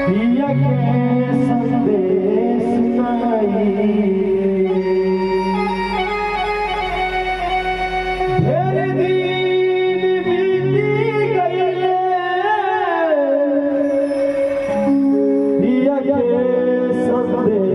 पिया के संदेश नहीं ढेर दिन बीती गईले पिया के संदेश